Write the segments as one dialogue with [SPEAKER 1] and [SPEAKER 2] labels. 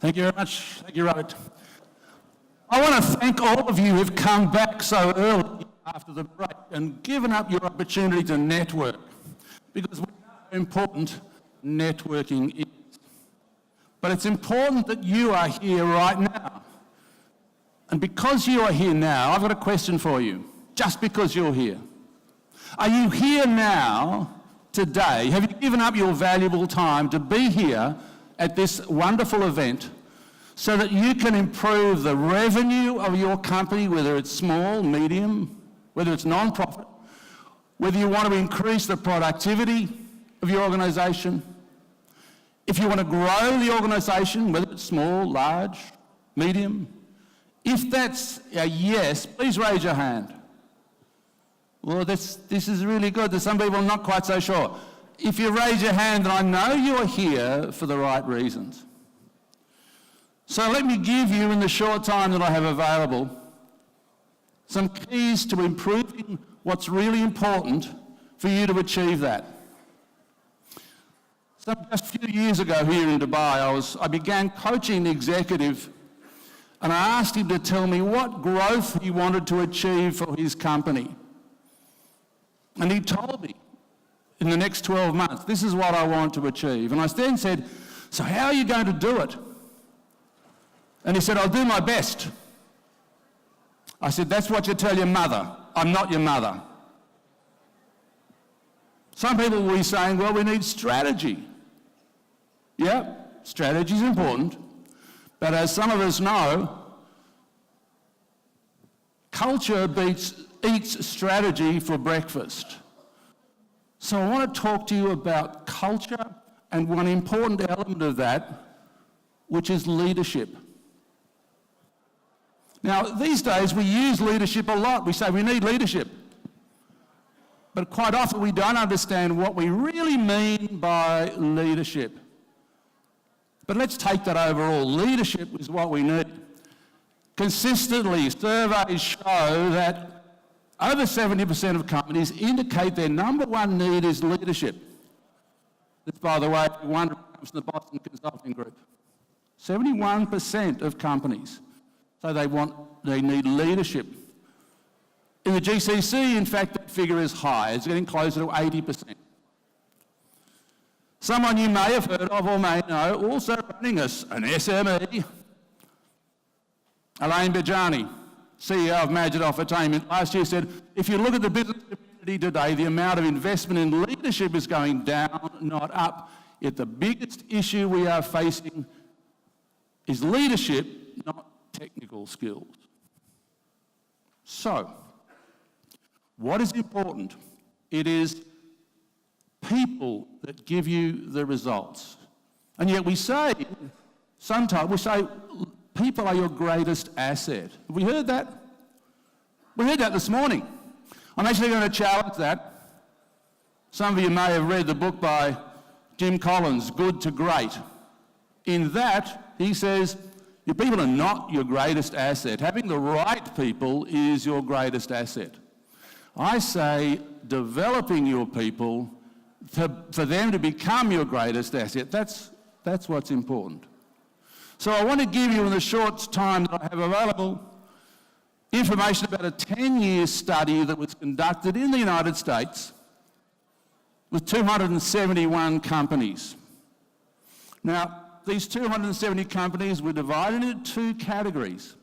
[SPEAKER 1] Thank you very much. Thank you, Robert. I want to thank all of you who've come back so early after the break and given up your opportunity to network, because we know how important networking is. But it's important that you are here right now. And because you are here now, I've got a question for you, just because you're here. Are you here now, today? Have you given up your valuable time to be here at this wonderful event so that you can improve the revenue of your company, whether it's small, medium, whether it's non-profit, whether you want to increase the productivity of your organisation, if you want to grow the organisation, whether it's small, large, medium? If that's a yes, please raise your hand. Well, this is really good. There's some people not quite so sure. If you raise your hand, then I know you're here for the right reasons. So let me give you, in the short time that I have available, some keys to improving what's really important for you to achieve that. So just a few years ago here in Dubai, I began coaching the executive, and I asked him to tell me what growth he wanted to achieve for his company. And he told me, in the next 12 months, this is what I want to achieve. And I then said, so how are you going to do it? And he said, I'll do my best. I said, that's what you tell your mother. I'm not your mother. Some people will be saying, well, we need strategy. Yeah, strategy is important. But as some of us know, culture eats strategy for breakfast. So I want to talk to you about culture and one important element of that, which is leadership. Now, these days we use leadership a lot. We say we need leadership. But quite often we don't understand what we really mean by leadership. But let's take that overall. Leadership is what we need. Consistently, surveys show that over 70% of companies indicate their number one need is leadership. This, by the way, one comes from the Boston Consulting Group. 71% of companies say they need leadership. In the GCC, in fact, that figure is high. It's getting closer to 80%. Someone you may have heard of or may know, also running an SME, Elaine Bajani, CEO of Majid Entertainment, last year said, if you look at the business community today, the amount of investment in leadership is going down, not up. Yet the biggest issue we are facing is leadership, not technical skills. So, what is important? It is people that give you the results. And yet we say, sometimes we say, people are your greatest asset. Have we heard that? We heard that this morning. I'm actually going to challenge that. Some of you may have read the book by Jim Collins, Good to Great. In that, he says, your people are not your greatest asset. Having the right people is your greatest asset. I say developing your people for them to become your greatest asset. That's what's important. So I want to give you, in the short time that I have available, information about a 10-year study that was conducted in the United States with 271 companies. Now, these 270 companies were divided into two categories.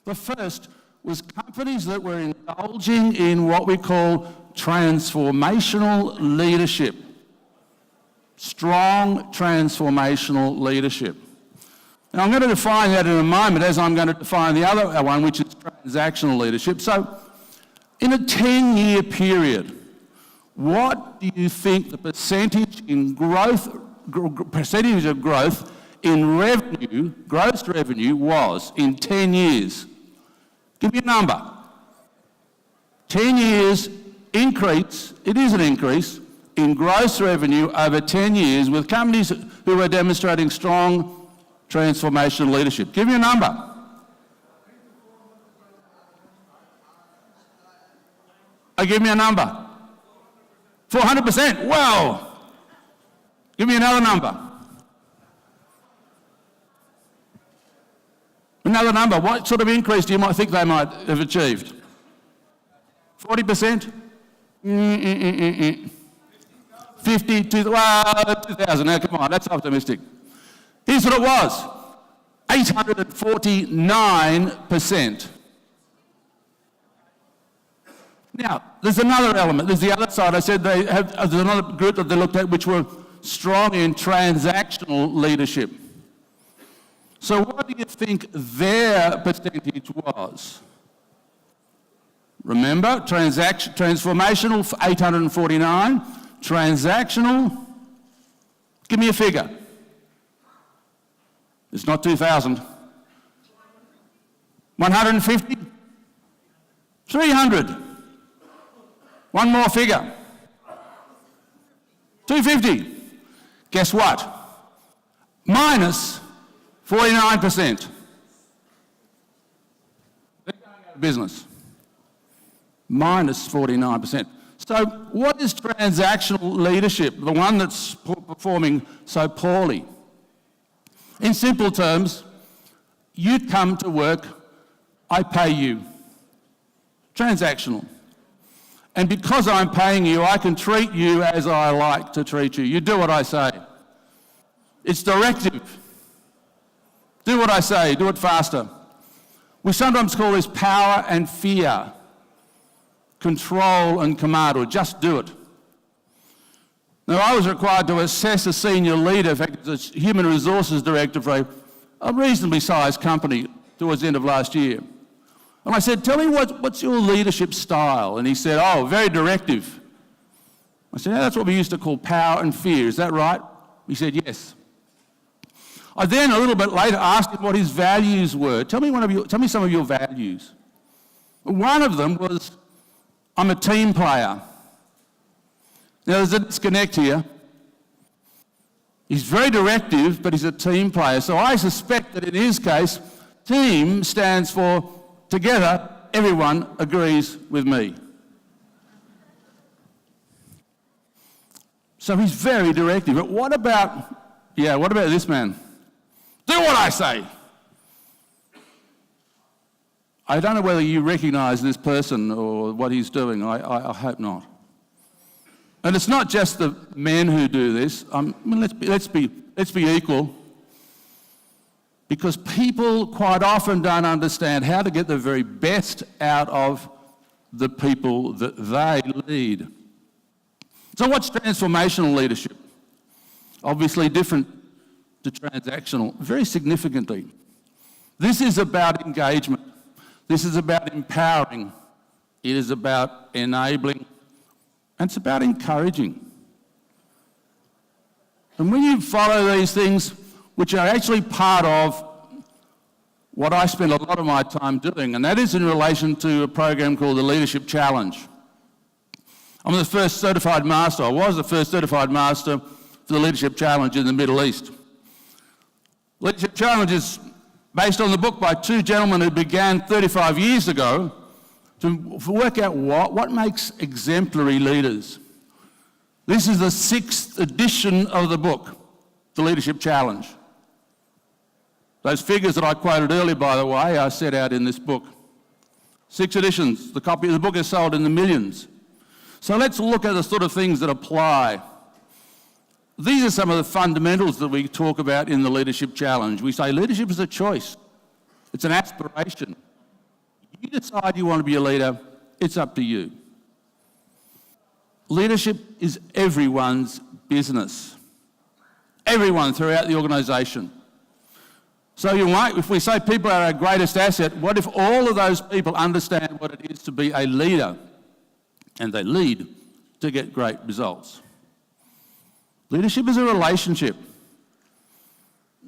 [SPEAKER 1] The first was companies that were indulging in what we call transformational leadership. Strong transformational leadership. Now, I'm going to define that in a moment, as I'm going to define the other one, which is transactional leadership. So, in a 10-year period, what do you think the percentage of growth in revenue, gross revenue, was in 10 years? Give me a number. 10 years increase, it is an increase, in gross revenue over 10 years with companies who are demonstrating strong transformational leadership. Give me a number. Give me a number. 400%. Wow. Give me another number. Another number, what sort of increase do you might think they might have achieved? 40%? 50, well, 2,000, now come on, that's optimistic. Here's what it was, 849%. Now, there's another element, there's the other side. I said there's another group that they looked at which were strong in transactional leadership. So what do you think their percentage was? Remember, transformational, 849. Transactional, give me a figure. It's not 2,000. 150? 300. One more figure. 250. Guess what? Minus 49%. They're going out of business. Minus 49%. So what is transactional leadership, the one that's performing so poorly? In simple terms, you come to work, I pay you. Transactional. And because I'm paying you, I can treat you as I like to treat you. You do what I say. It's directive. Do what I say, do it faster. We sometimes call this power and fear, control and command, or just do it. Now, I was required to assess a senior leader, in fact, as a human resources director for a reasonably sized company towards the end of last year. And I said, tell me what's your leadership style? And he said, oh, very directive. I said, that's what we used to call power and fear, is that right? He said, yes. I then, a little bit later, asked him what his values were. Tell me some of your values. One of them was, I'm a team player. Now, there's a disconnect here. He's very directive, but he's a team player. So I suspect that in his case, team stands for together, everyone agrees with me. So he's very directive. But what about this man? Do what I say. I don't know whether you recognise this person or what he's doing. I hope not. And it's not just the men who do this. Let's be equal. Because people quite often don't understand how to get the very best out of the people that they lead. So what's transformational leadership? Obviously different to transactional, very significantly. This is about engagement. This is about empowering. It is about enabling. And it's about encouraging. And when you follow these things, which are actually part of what I spend a lot of my time doing, and that is in relation to a program called the Leadership Challenge. I'm the first certified master, I was the first certified master for the Leadership Challenge in the Middle East. Leadership Challenge is based on the book by two gentlemen who began 35 years ago to work out what makes exemplary leaders. This is the 6th edition of the book, the Leadership Challenge. Those figures that I quoted earlier, by the way, are set out in this book. 6 editions. The copy of the book is sold in the millions. So let's look at the sort of things that apply. These are some of the fundamentals that we talk about in the Leadership Challenge. We say leadership is a choice. It's an aspiration. You decide you want to be a leader, it's up to you. Leadership is everyone's business. Everyone throughout the organisation. So if we say people are our greatest asset, what if all of those people understand what it is to be a leader and they lead to get great results? Leadership is a relationship.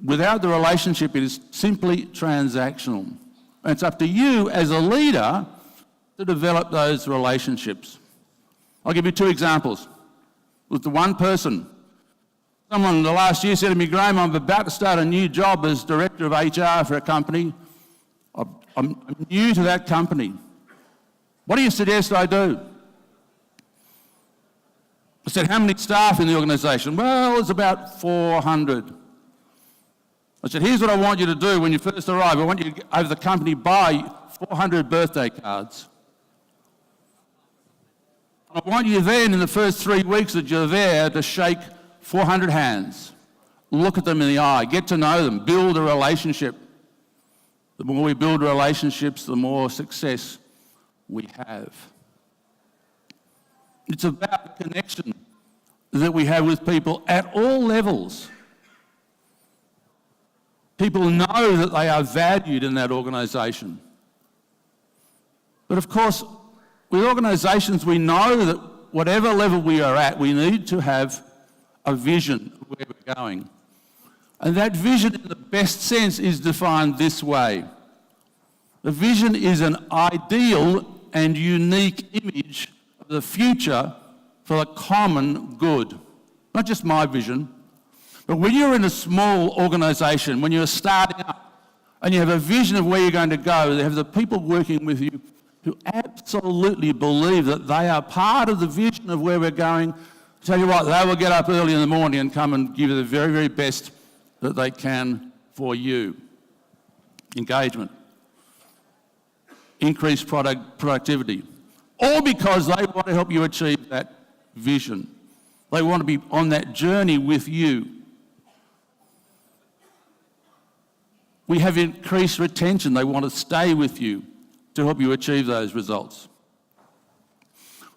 [SPEAKER 1] Without the relationship, it is simply transactional. And it's up to you as a leader to develop those relationships. I'll give you 2 examples. With the one person, someone in the last year said to me, Graham, I'm about to start a new job as Director of HR for a company. I'm new to that company. What do you suggest I do? I said, how many staff in the organisation? Well, it's about 400. I said, here's what I want you to do when you first arrive. I want you to, over the company, buy 400 birthday cards. I want you then, in the first 3 weeks that you're there, to shake 400 hands. Look at them in the eye, get to know them, build a relationship. The more we build relationships, the more success we have. It's about the connection that we have with people at all levels. People know that they are valued in that organisation. But of course, with organisations, we know that whatever level we are at, we need to have a vision of where we're going. And that vision, in the best sense, is defined this way. The vision is an ideal and unique image of the future for the common good. Not just my vision, but when you're in a small organisation, when you're starting up, and you have a vision of where you're going to go, you have the people working with you who absolutely believe that they are part of the vision of where we're going. Tell you what, they will get up early in the morning and come and give you the very, very best that they can for you. Engagement. Increased productivity. All because they want to help you achieve that vision. They want to be on that journey with you. We have increased retention. They want to stay with you to help you achieve those results.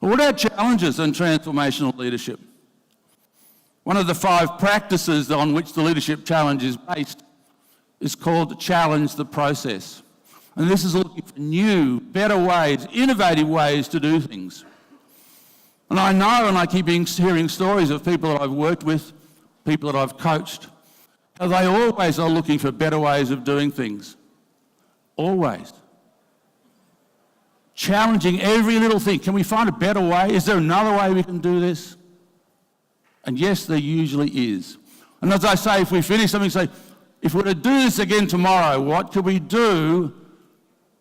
[SPEAKER 1] Well, what are challenges in transformational leadership? One of the 5 practices on which the leadership challenge is based is called challenge the process. And this is looking for new, better ways, innovative ways to do things. And I know, and I keep hearing stories of people that I've worked with, people that I've coached, how they always are looking for better ways of doing things. Always. Challenging every little thing. Can we find a better way? Is there another way we can do this? And yes, there usually is. And as I say, if we finish something, say, if we were to do this again tomorrow, what could we do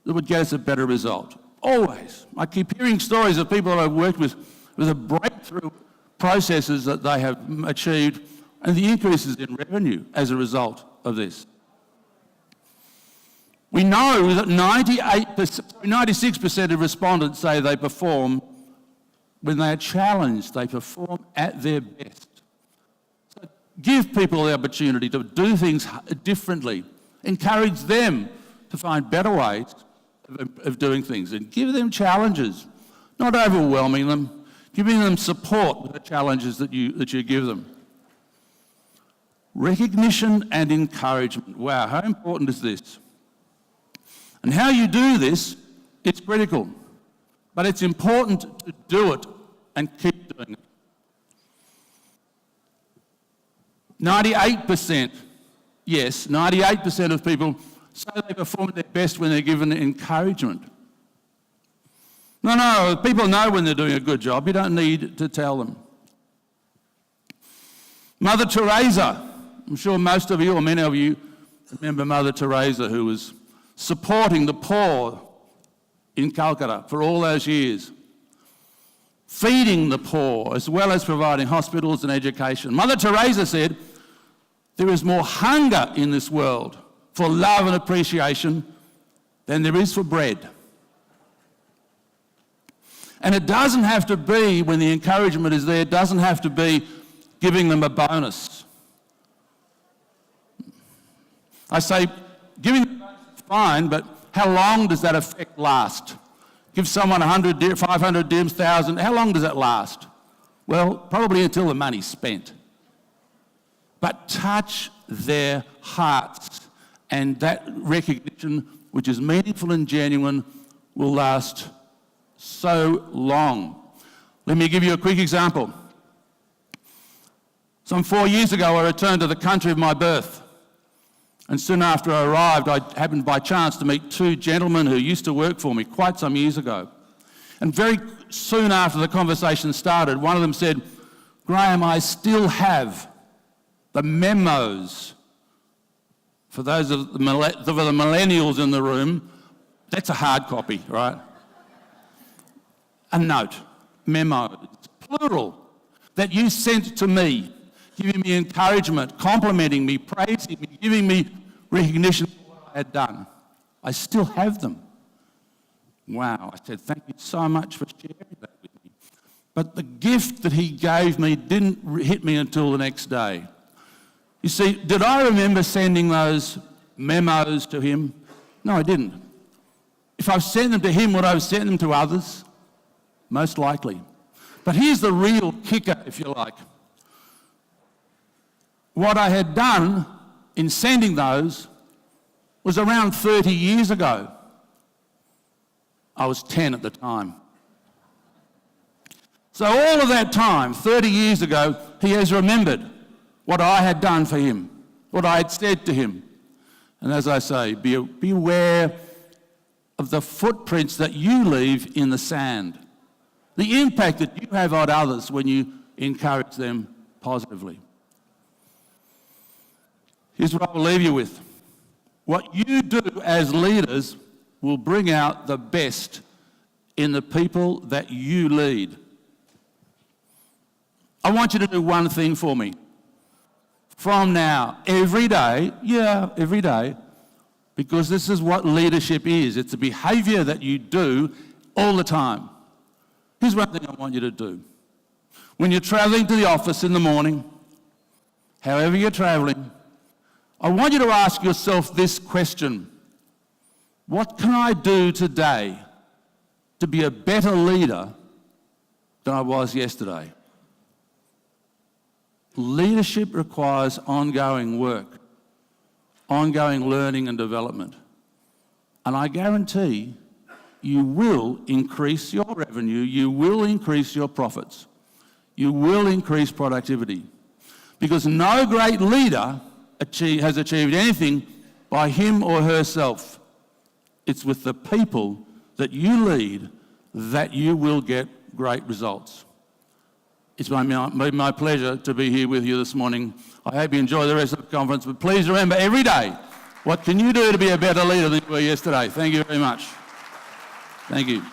[SPEAKER 1] that would get us a better result? Always. I keep hearing stories of people that I've worked with the breakthrough processes that they have achieved and the increases in revenue as a result of this. We know that 96% of respondents say they perform when they are challenged, they perform at their best. So give people the opportunity to do things differently. Encourage them to find better ways of doing things and give them challenges, not overwhelming them, giving them support with the challenges that you give them. Recognition and encouragement. Wow, how important is this? And how you do this, it's critical. But it's important to do it and keep doing it. 98%, yes, 98% of people say they perform at their best when they're given encouragement. No, people know when they're doing a good job. You don't need to tell them. Mother Teresa, I'm sure most of you or many of you remember Mother Teresa, who was supporting the poor in Calcutta for all those years, feeding the poor as well as providing hospitals and education. Mother Teresa said, there is more hunger in this world for love and appreciation than there is for bread. And it doesn't have to be, when the encouragement is there, it doesn't have to be giving them a bonus. I say, giving them a bonus is fine, but how long does that effect last? Give someone 100, 500 dirhams, 1,000, how long does that last? Well, probably until the money's spent. But touch their hearts, and that recognition, which is meaningful and genuine, will last so long. Let me give you a quick example. Some 4 years ago, I returned to the country of my birth. And soon after I arrived, I happened by chance to meet 2 gentlemen who used to work for me quite some years ago. And very soon after the conversation started, one of them said, Graham, I still have the memos. For those of the millennials in the room, that's a hard copy, right? A note, memos, plural, that you sent to me, giving me encouragement, complimenting me, praising me, giving me recognition for what I had done. I still have them. Wow, I said, thank you so much for sharing that with me. But the gift that he gave me didn't hit me until the next day. You see, did I remember sending those memos to him? No, I didn't. If I've sent them to him, would I have sent them to others? Most likely. But here's the real kicker, if you like. What I had done in sending those was around 30 years ago. I was 10 at the time. So all of that time, 30 years ago, he has remembered what I had done for him, what I had said to him. And as I say, be aware of the footprints that you leave in the sand, the impact that you have on others when you encourage them positively. Here's what I will leave you with. What you do as leaders will bring out the best in the people that you lead. I want you to do one thing for me. From now, every day, every day, because this is what leadership is. It's a behaviour that you do all the time. Here's one thing I want you to do. When you're travelling to the office in the morning, however you're travelling, I want you to ask yourself this question. What can I do today to be a better leader than I was yesterday? Leadership requires ongoing work, ongoing learning and development. And I guarantee you will increase your revenue, you will increase your profits, you will increase productivity. Because no great leader has achieved anything by him or herself. It's with the people that you lead that you will get great results. It's been my pleasure to be here with you this morning. I hope you enjoy the rest of the conference, but please remember every day, what can you do to be a better leader than you were yesterday? Thank you very much. Thank you.